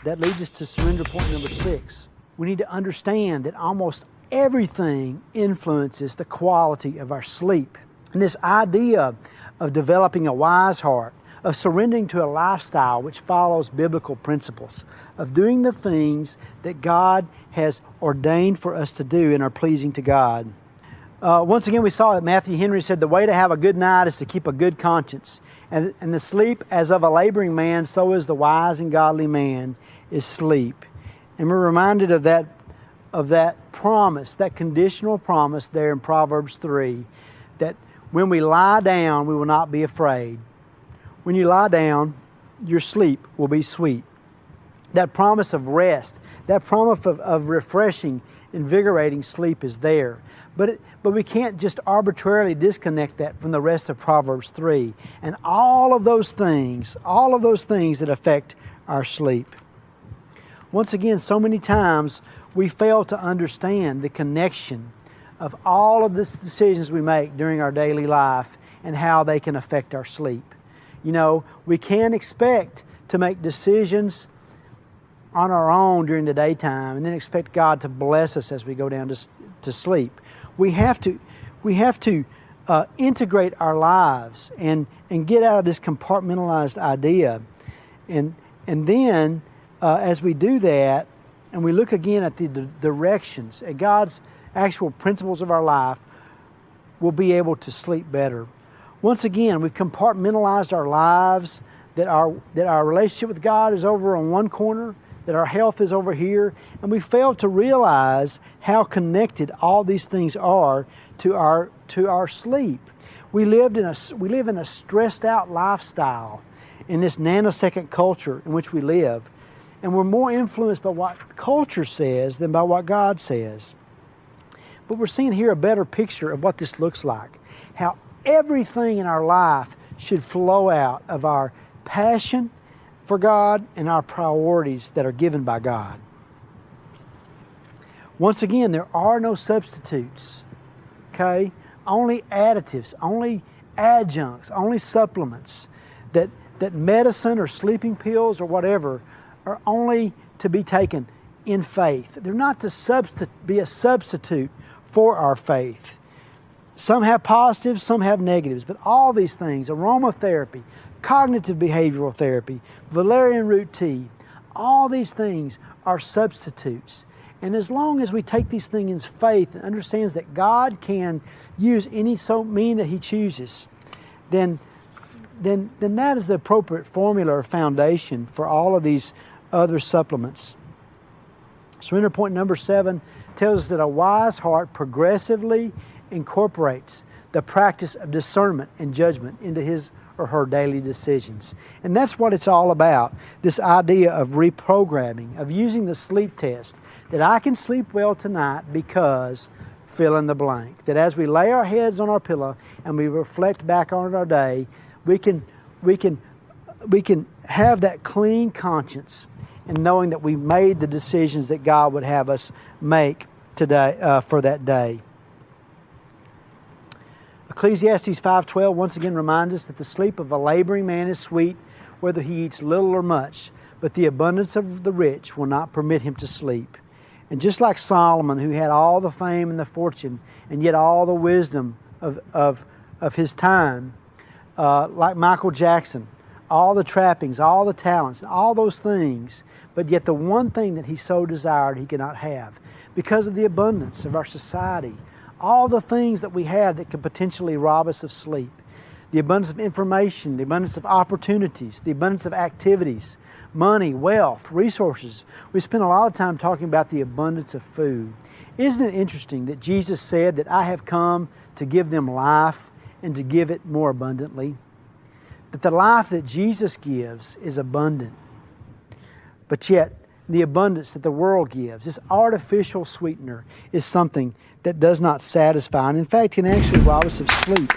that leads us to surrender point number 6. We need to understand that almost everything influences the quality of our sleep. And this idea of developing a wise heart, of surrendering to a lifestyle which follows biblical principles, of doing the things that God has ordained for us to do and are pleasing to God. Once again, we saw that Matthew Henry said, the way to have a good night is to keep a good conscience. And the sleep as of a laboring man, so is the wise and godly man is sleep. And we're reminded of that promise, that conditional promise there in Proverbs 3, that when we lie down, we will not be afraid. When you lie down, your sleep will be sweet. That promise of rest, that promise of refreshing, invigorating sleep is there. But we can't just arbitrarily disconnect that from the rest of Proverbs 3 and all of those things that affect our sleep. Once again, so many times we fail to understand the connection of all of the decisions we make during our daily life and how they can affect our sleep. You know, we can't expect to make decisions on our own during the daytime and then expect God to bless us as we go down to sleep. We have to integrate our lives and get out of this compartmentalized idea. And then as we do that, and we look again at the directions, at God's actual principles of our life, we'll be able to sleep better. Once again, we've compartmentalized our lives, that our relationship with God is over on one corner, that our health is over here, and we fail to realize how connected all these things are to our sleep. We live in a stressed out lifestyle in this nanosecond culture in which we live, and we're more influenced by what culture says than by what God says. But we're seeing here a better picture of what this looks like, how everything in our life should flow out of our passion for God and our priorities that are given by God. Once again, there are no substitutes, okay? Only additives, only adjuncts, only supplements. That medicine or sleeping pills or whatever are only to be taken in faith. They're not to be a substitute for our faith. Some have positives, some have negatives, but all these things, aromatherapy, cognitive behavioral therapy, valerian root tea, all these things are substitutes. And as long as we take these things in faith and understands that God can use any mean that He chooses, then that is the appropriate formula or foundation for all of these other supplements. Surrender point number 7 tells us that a wise heart progressively incorporates the practice of discernment and judgment into his or her daily decisions. And that's what it's all about, this idea of reprogramming, of using the sleep test, that I can sleep well tonight because fill in the blank. That as we lay our heads on our pillow and we reflect back on our day, we can have that clean conscience and knowing that we made the decisions that God would have us make today for that day. Ecclesiastes 5:12 once again reminds us that the sleep of a laboring man is sweet, whether he eats little or much, but the abundance of the rich will not permit him to sleep. And just like Solomon, who had all the fame and the fortune, and yet all the wisdom of his time, like Michael Jackson, all the trappings, all the talents, all those things, but yet the one thing that he so desired he could not have because of the abundance of our society. All the things that we have that could potentially rob us of sleep. The abundance of information, the abundance of opportunities, the abundance of activities, money, wealth, resources. We spend a lot of time talking about the abundance of food. Isn't it interesting that Jesus said that I have come to give them life and to give it more abundantly? That the life that Jesus gives is abundant. But yet, the abundance that the world gives, this artificial sweetener, is something that does not satisfy and in fact can actually rob us of sleep.